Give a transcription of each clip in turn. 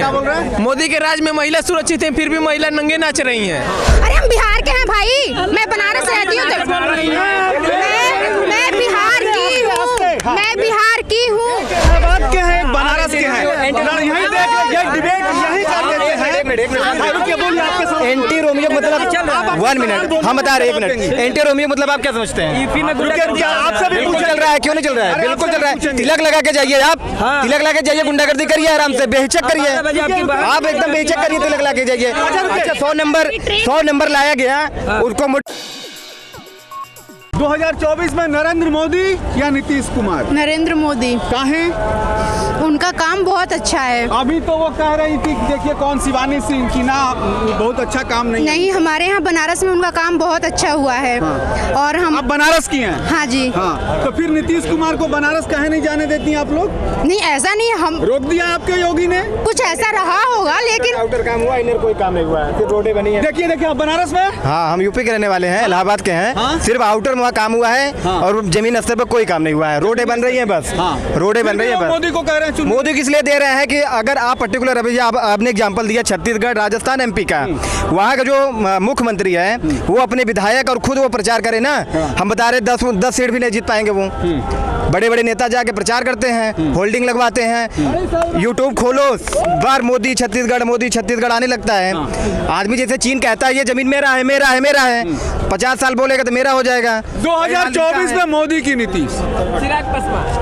क्या बोल रहे हैं? मोदी के राज में महिला सुरक्षित है, फिर भी महिला नंगे नाच रही हैं। अरे हम बिहार के हैं भाई, मैं बनारस रहती हूँ। मैं बिहार की हूँ। इलाहाबाद के हैं, बनारस के हैं, यहीं देख ये डिबेट यहीं कर देते हैं। एंटी रोमियो मतलब 1 मिनट हम बता रहे 1 मिनट। एंटी रोमियो मतलब आप क्या समझते हैं? आपसे भी बिल्कुल चल रहा है, क्यों नहीं चल रहा है? बिल्कुल चल रहा है। तिलक लगा के जाइए आप, तिलक लगा के जाइए, गुंडागर्दी करिए आराम से, बेहिचक करिए आप, एकदम बेहिचक करिए, तिलक लगा के जाइए। अच्छा 100 नंबर लाया गया उसको 2024 में नरेंद्र मोदी या नीतीश कुमार? नरेंद्र मोदी, काहे? उनका काम बहुत अच्छा है। अभी तो वो कह रही थी देखिए कौन शिवानी सिंह की ना बहुत अच्छा काम नहीं हमारे यहाँ बनारस में उनका काम बहुत अच्छा हुआ है। और हम आप बनारस की हैं? हाँ जी। हाँ, तो फिर नीतीश कुमार को बनारस काहे नहीं जाने देती हैं आप लोग? नहीं ऐसा नहीं, हम रोक दिया आपके योगी ने? कुछ ऐसा रहा होगा, लेकिन आउटर काम हुआ, इनर कोई काम नहीं हुआ है, सिर्फ रोडें बनी है। देखिए आप बनारस में? हाँ, हम यूपी के रहने वाले हैं, इलाहाबाद के हैं। सिर्फ आउटर में काम हुआ है और जमीन स्तर पर कोई काम नहीं हुआ है। रोडें बन रही हैं बस, रोडें बन रही है बस। मोदी को कह रहे हैं, मोदी किस लिए दे रहे हैं कि अगर आप पर्टिकुलर अभी आपने एग्जांपल दिया छत्तीसगढ़, राजस्थान, एमपी का, वहाँ का जो मुख्यमंत्री है वो अपने विधायक और खुद वो प्रचार करे ना। हम बता रहे 10 सीट भी नहीं जीत पाएंगे वो। बड़े बड़े नेता जाके प्रचार करते हैं, होल्डिंग लगवाते हैं, यूट्यूब खोलो बार मोदी छत्तीसगढ़ आने लगता है। आदमी जैसे चीन कहता है ये जमीन मेरा है मेरा है मेरा है, 50 साल बोलेगा तो मेरा हो जाएगा। 2024 में मोदी की नीतीश,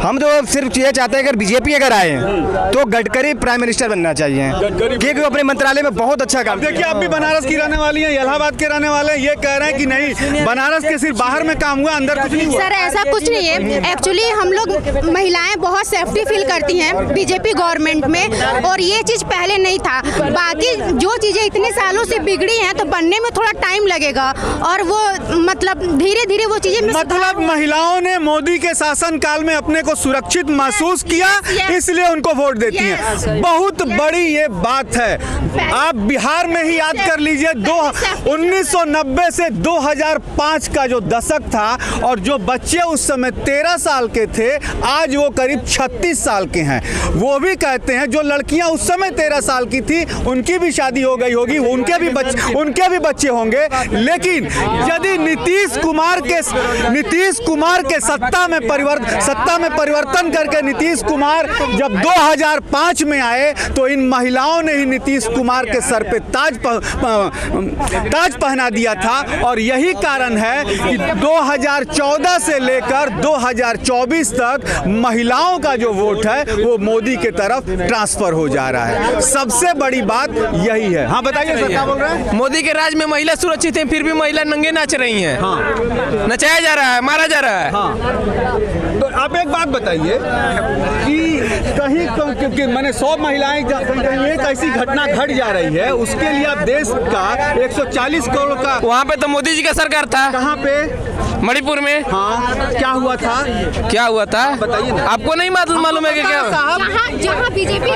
हम तो सिर्फ ये चाहते हैं अगर बीजेपी अगर आए तो गडकरी प्राइम मिनिस्टर बनना चाहिए, क्योंकि वो अपने मंत्रालय में बहुत अच्छा काम। देखिए आप भी बनारस की रहने वाली हैं, इलाहाबाद के रहने वाले हैं, ये कह रहे हैं कि नहीं बनारस के सिर्फ बाहर में काम हुआ, अंदर कुछ नहीं हुआ। सर ऐसा कुछ नहीं है। एक्चुअली हम लोग महिलाएं बहुत सेफ्टी फील करती हैं बीजेपी गवर्नमेंट में, और ये चीज पहले नहीं था। बाकी जो चीजें इतने सालों से बिगड़ी हैं तो बनने में थोड़ा टाइम लगेगा, और वो मतलब धीरे धीरे वो चीजें मतलब महिलाओं ने मोदी के शासन काल में अपने को सुरक्षित महसूस किया, इसलिए उनको वोट देती हैं। बहुत बड़ी ये बात है। आप बिहार में ही याद कर लीजिए 1990 से 2005 का जो दशक था, और जो बच्चे उस समय 13 साल के थे आज वो करीब 36 साल के हैं। वो भी कहते हैं जो लड़कियां उस समय 13 साल की थी उनकी भी शादी हो गई होगी, उनके भी बच्चे होंगे। लेकिन यदि नीतीश कुमार के सत्ता में परिवर्तन करके नीतीश कुमार जब 2005 में आए तो इन महिलाओं ने ही नीतीश कुमार के सर पे ताज पहना दिया था। और यही कारण है कि 2014 से लेकर 2024 तक महिलाओं का जो वोट है वो मोदी के तरफ ट्रांसफर हो जा रहा है। सबसे बड़ी बात यही है। हाँ बताइए सर, क्या बोल रहे हैं? मोदी के राज में महिला सुरक्षित है, फिर भी महिला नंगे नाच रही हैं। नचाया जा रहा है, मारा जा रहा है। तो आप एक बात बताइए कि कहीं मैंने 100 महिलाएं कहीं एक ऐसी घटना घट जा रही है, उसके लिए आप देश का 140 करोड़ का। वहाँ पे तो मोदी जी का सरकार था। कहाँ पे? मणिपुर में। हाँ, क्या हुआ था? बताइए ना। आपको नहीं मालूम है कि क्या? जहाँ बीजेपी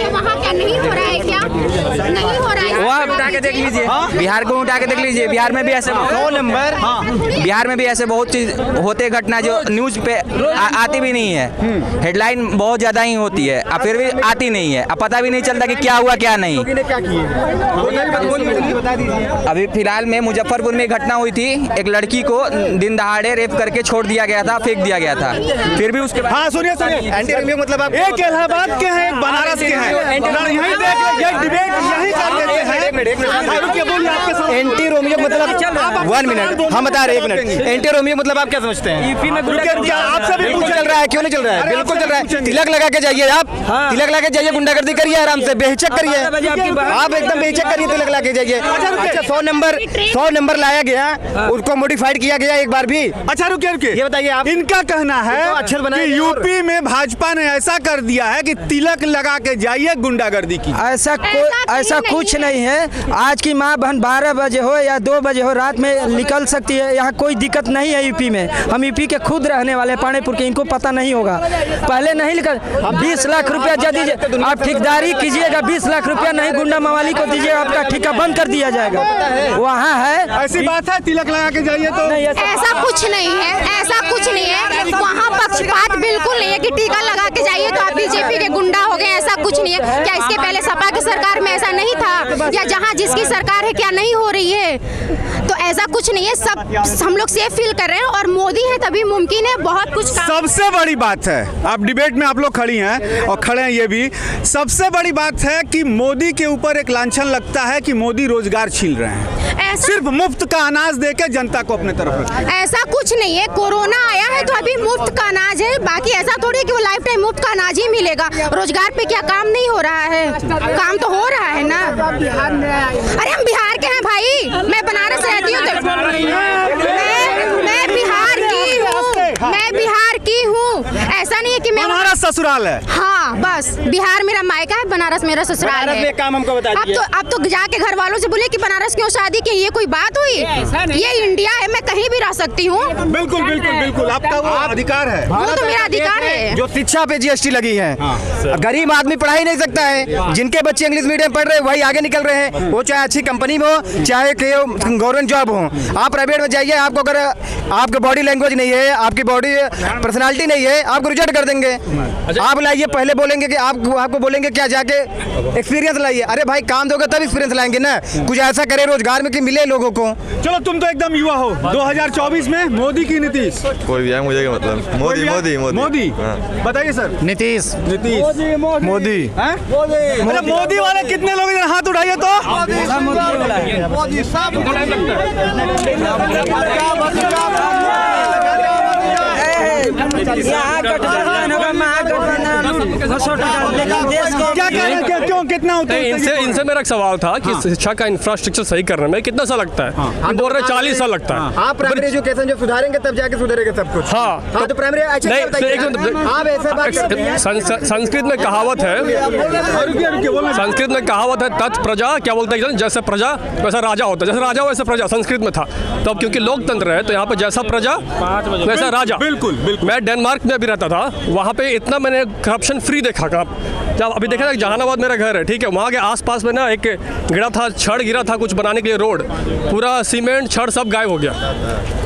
वहाँ क्या नहीं हो रहा है? क्या नहीं हो रहा है? वहाँ उठा के देख लीजिए, बिहार को उठा के देख लीजिए। बिहार में भी ऐसे 100 नंबर, बिहार में भी ऐसे बहुत चीज होते घटना जो न्यूज पे आती भी नहीं है। हेडलाइन बहुत ज्यादा ही होती है, अब फिर भी आती नहीं है, अब पता भी नहीं चलता कि क्या हुआ क्या नहीं। अभी फिलहाल में मुजफ्फरपुर में घटना हुई थी, एक लड़की को दिन दहाड़े रेप करके छोड़ दिया गया था, फेंक दिया गया था। फिर भी उसके हाँ सुनिए एंटी रोमियो मतलब आप एक इलाहाबाद के हैं, एक बनारस के हैं, यहीं देख ये डिबेट यहीं कर देते हैं। एंटी रोमियो मतलब 1 मिनट हम बता रहे 1 मिनट। एंटी रोमियो मतलब आप क्या समझते हैं? आपसे भी बिल्कुल चल रहा है, क्यों नहीं चल रहा है? बिल्कुल चल रहा है। तिलक लगा के जाइए आप, तिलक लगा के जाइए, गुंडागर्दी करिए आराम से, बेहिचक करिए आप, एकदम बेहिचक करिए, तिलक लगा के जाइए। अच्छा 100 नंबर लाया गया उसको मॉडिफाइड किया गया एक बार भी। अच्छा रुकिए ये बताइए आप। इनका कहना है अक्षर बनाया कि यूपी में भाजपा ने ऐसा कर दिया है कि तिलक लगा के जाइए, गुंडागर्दी की। ऐसा कुछ नहीं है। आज की माँ बहन 12 बजे हो या 2 बजे हो रात में निकल सकती है। यहाँ कोई दिक्कत नहीं है यूपी में। हम यूपी के खुद रहने वाले पानीपुर के, इनको पता नहीं होगा। पहले नहीं निकल 20 लाख रुपया यदि आप ठेकेदारी कीजिएगा, 20 लाख रुपया नहीं गुंडा मवाली को दीजिएगा, आपका ठेका बंद कर दिया जाएगा। वहाँ है ऐसी बात है, तिलक लगा के जाइए तो ऐसा कुछ नहीं है, ऐसा कुछ नहीं है। वहाँ पक्षपात बिल्कुल नहीं है कि टीका लगा के जाइए तो आप बीजेपी के गुंडा हो गए, ऐसा कुछ नहीं है। क्या इसके पहले सपा की सरकार में ऐसा नहीं था? या जहाँ जिसकी सरकार है क्या नहीं हो रही है? तो ऐसा कुछ नहीं है, सब हम लोग सेफ फील कर रहे हैं और मोदी है तभी मुमकिन है बहुत कुछ काम। सबसे बड़ी बात है, आप डिबेट में आप लोग खड़ी हैं और खड़े हैं ये भी, सबसे बड़ी बात है कि मोदी के ऊपर एक लांछन लगता है कि मोदी रोजगार छीन रहे हैं, सिर्फ मुफ्त का अनाज देके जनता को अपने तरफ रखते हैं। ऐसा कुछ नहीं है, कोरोना आया है तो अभी मुफ्त का अनाज है, बाकी ऐसा थोड़ी है कि वो लाइफ टाइम मुफ्त का अनाज ही मिलेगा। रोजगार पे क्या काम नहीं हो रहा है? काम तो हो रहा है ना। अरे हम बिहार के हैं भाई, मैं बनारस रहती हूँ तो मैं बिहार की हूँ, मैं बिहार की हूँ। ऐसा नहीं है कि मैं हमारा ससुराल है। हाँ बस बिहार मेरा मायका है, बनारस मेरा ससुराल है। एक काम हमको बता दीजिए। अब तो जाके घर वालों से बोले कि बनारस क्यों शादी की, ये कोई बात हुई? ये इंडिया है, मैं कहीं भी रह सकती हूँ। बिल्कुल बिल्कुल बिल्कुल, आपका वो अधिकार है। वो तो मेरा अधिकार है। जो शिक्षा पे जीएसटी लगी है, गरीब आदमी पढ़ा ही नहीं सकता है। जिनके बच्चे इंग्लिश मीडियम पढ़ रहे हैं वही आगे निकल रहे हैं, वो चाहे अच्छी कंपनी में हो चाहे गवर्नमेंट जॉब हो। आप प्राइवेट में जाइए, आपको अगर आपकी बॉडी लैंग्वेज नहीं है, आपकी बॉडी पर्सनालिटी नहीं है, आपको रिजेक्ट कर देंगे। आप लाइए, पहले बोलेंगे कि आपको बोलेंगे क्या जाके एक्सपीरियंस लाइए। अरे भाई काम दोगे तब एक्सपीरियंस लाएंगे ना, कुछ ऐसा करे रोजगार में कि मिले लोगों को। चलो तुम तो एकदम युवा हो, 2024 में मोदी की नीतीश? कोई भी है मुझे क्या मतलब, मोदी मोदी मोदी मोदी हाँ। बताइए सर। नीतीश मोदी हैं? अच्छा मोदी वाले कितने लोग इधर हाथ उठाइए तो? क्या कह रहे हैं, क्यों कितना होता है? इनसे मेरा एक सवाल था कि शिक्षा का इंफ्रास्ट्रक्चर सही करने में कितना सा लगता है? हम बोल रहे 40 साल लगता है। आप प्राइमरी एजुकेशन जो सुधारेंगे तब जाके सुधरेगा सब कुछ। हाँ तो प्राइमरी अच्छा नहीं, आप ऐसे बात करते हैं। संस्कृत में कहावत है, संस्कृत में कहावत है, तत् प्रजा क्या बोलते हैं, जैसे प्रजा वैसा राजा होता है, जैसे राजा वैसे प्रजा संस्कृत में था। तो अब क्योंकि लोकतंत्र है तो यहाँ पे जैसा प्रजा वैसा राजा। बिल्कुल बिल्कुल। मैं डेनमार्क में भी रहता था, वहाँ पे इतना मैंने करप्शन फ्री देखा। जब अभी देखा था जहानाबाद मेरा घर है, ठीक है, वहाँ के आसपास में ना एक गिरा था, छड़ गिरा था कुछ बनाने के लिए, रोड पूरा सीमेंट छड़ सब गायब हो गया।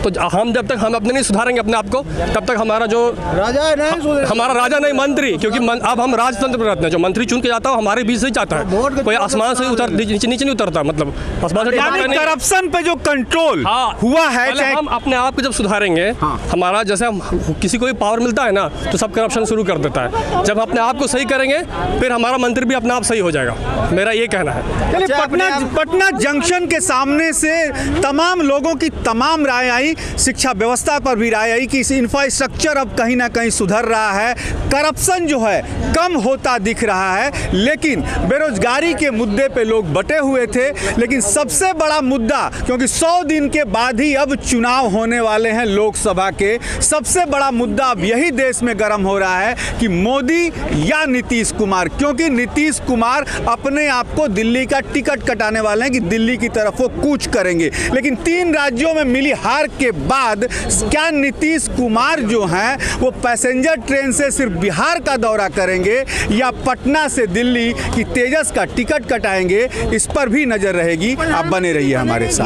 तो हम जब तक हम अपने नहीं सुधारेंगे अपने आप को, तब तक हमारा जो राजा नहीं, हमारा राजा नहीं मंत्री, क्योंकि अब हम राजतंत्र में रहते हैं। जो मंत्री चुन के जाता है हमारे बीच से ही जाता है, कोई आसमान से नीचे नहीं उतरता, मतलब आसमान से। करप्शन पे जो कंट्रोल हुआ है, चाहे हम अपने आप को जब सुधारेंगे, हमारा जैसे हम किसी को भी पावर मिलता है ना तो सब करप्शन शुरू कर देता है। जब अपने आप को सही करेंगे फिर हमारा मंत्री भी अपने आप सही हो जाएगा, मेरा ये कहना है। चलिए पटना जंक्शन के सामने से तमाम लोगों की तमाम राय आई, शिक्षा व्यवस्था पर भी राय आई कि इस इंफ्रास्ट्रक्चर अब कहीं ना कहीं सुधर रहा है, करप्शन जो है कम होता दिख रहा है, लेकिन बेरोजगारी के मुद्दे पे लोग बटे हुए थे। लेकिन सबसे बड़ा मुद्दा, क्योंकि 100 दिन के बाद ही अब चुनाव होने वाले हैं लोकसभा के, सबसे बड़ा मुद्दा अब यही देश में गर्म हो रहा है कि मोदी या नीतीश कुमार, क्योंकि नीतीश कुमार अपने आप को दिल्ली का टिकट कटाने वाले हैं कि दिल्ली की तरफ वो कूच करेंगे। लेकिन 3 राज्यों में मिली हार के बाद क्या नीतीश कुमार जो हैं वो पैसेंजर ट्रेन से सिर्फ बिहार का दौरा करेंगे या पटना से दिल्ली की तेजस का टिकट कटाएंगे? इस पर भी नजर रहेगी। आप बने रहिए हमारे साथ।